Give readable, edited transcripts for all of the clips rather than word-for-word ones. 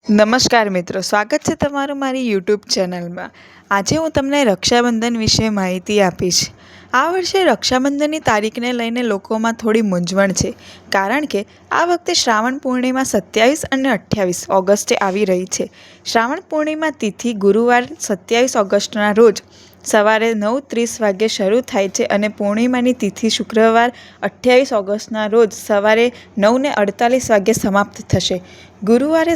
નમસ્કાર મિત્રો, સ્વાગત છે તમારું મારી યુટ્યુબ ચેનલમાં। આજે હું તમને રક્ષાબંધન વિશે માહિતી આપીશ। આ વર્ષે રક્ષાબંધનની તારીખને લઈને લોકોમાં થોડી મૂંઝવણ છે, કારણ કે આ વખતે શ્રાવણ પૂર્ણિમા 27 અને 28 ઓગસ્ટે આવી રહી છે। શ્રાવણ પૂર્ણિમા તિથિ ગુરુવાર 27 ઓગસ્ટના રોજ સવારે 9:30 વાગ્યે શરૂ થાય છે અને પૂર્ણિમાની તિથિ શુક્રવાર 28 ઓગસ્ટના રોજ સવારે 9:48 વાગ્યે સમાપ્ત થશે। ગુરુવારે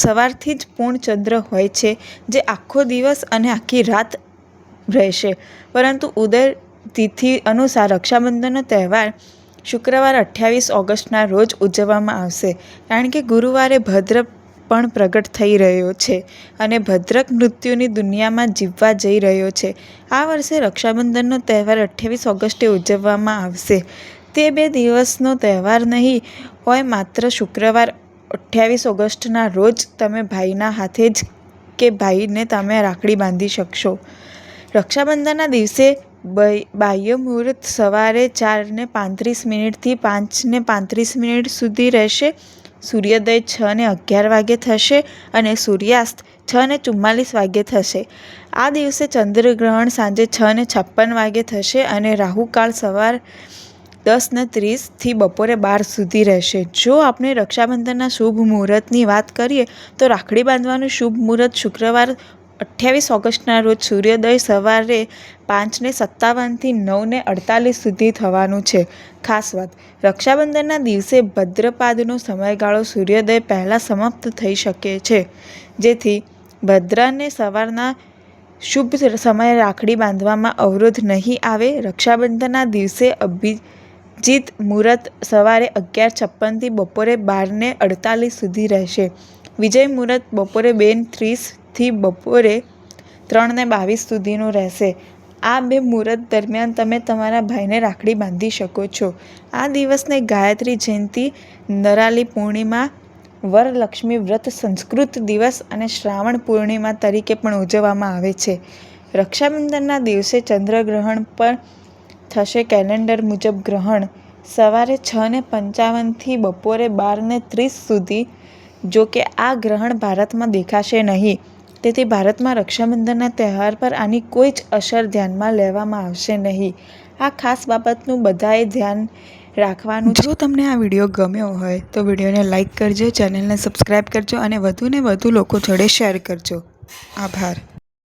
સવારથી જ પૂર્ણ ચંદ્ર હોય છે, જે આખો દિવસ અને આખી રાત રહેશે, પરંતુ ઉદય તિથિ અનુસાર રક્ષાબંધનનો તહેવાર શુક્રવાર 28 ઓગસ્ટના રોજ ઉજવવામાં આવશે, કારણ કે ગુરુવારે ભદ્ર પણ પ્રગટ થઈ રહ્યો છે અને ભદ્રક મૃત્યુની દુનિયામાં જીવવા જઈ રહ્યો છે। આ વર્ષે રક્ષાબંધનનો તહેવાર 28 ઓગસ્ટે ઉજવવામાં આવશે। તે 2 દિવસનો તહેવાર નહીં હોય, માત્ર શુક્રવાર 28 ઓગસ્ટના રોજ તમે ભાઈના હાથે જ કે ભાઈને તમે રાખડી બાંધી શકશો। રક્ષાબંધનના દિવસે બાહ્ય મુહૂર્ત સવારે 4:35 થી 5:35 સુધી રહેશે। સૂર્યોદય 6:11 વાગ્યે થશે અને સૂર્યાસ્ત 6:44 વાગ્યે થશે। આ દિવસે ચંદ્રગ્રહણ સાંજે 6:56 વાગ્યે થશે અને રાહુકાળ સવારે 10:30 થી બપોરે 12 સુધી રહેશે। જો આપણે રક્ષાબંધનના શુભ મુહૂર્તની વાત કરીએ તો રાખડી બાંધવાનું શુભ મુહૂર્ત શુક્રવાર 28 ઓગસ્ટના રોજ સૂર્યોદય સવારે 5:57 થી 9:48 સુધી થવાનું છે। ખાસ વાત: રક્ષાબંધનના દિવસે ભદ્રપાદનો સમયગાળો સૂર્યોદય પહેલાં સમાપ્ત થઈ શકે છે, જેથી ભદ્રને સવારના શુભ સમયે રાખડી બાંધવામાં અવરોધ નહીં આવે। રક્ષાબંધનના દિવસે અભિજીત મુહૂર્ત સવારે 11:56 થી બપોરે 12:48 સુધી રહેશે। વિજય મુહૂર્ત બપોરે 2:30 થી બપોરે 3:22 સુધીનું રહેશે। આ 2 મુહૂર્ત દરમિયાન તમે તમારા ભાઈને રાખડી બાંધી શકો છો। આ દિવસને ગાયત્રી જયંતિ, નરાલી પૂર્ણિમા, વરલક્ષ્મી વ્રત, સંસ્કૃત દિવસ અને શ્રાવણ પૂર્ણિમા તરીકે પણ ઉજવવામાં આવે છે। રક્ષાબંધનના દિવસે ચંદ્રગ્રહણ પણ થશે। કેલેન્ડર મુજબ ગ્રહણ સવારે 6:55 થી બપોરે 12:30 સુધી। જો કે આ ગ્રહણ ભારતમાં દેખાશે નહીં, તેથી ભારતમાં રક્ષાબંધનના તહેવાર પર આની કોઈ જ અસર ધ્યાનમાં લેવામાં આવશે નહીં। આ ખાસ બાબતનું બધાએ ધ્યાન રાખવાનું છે। જો તમને આ વિડીયો ગમ્યો હોય તો વિડીયોને લાઇક કરજો, ચેનલને સબસ્ક્રાઈબ કરજો અને વધુને વધુ લોકો જોડે શેર કરજો। આભાર।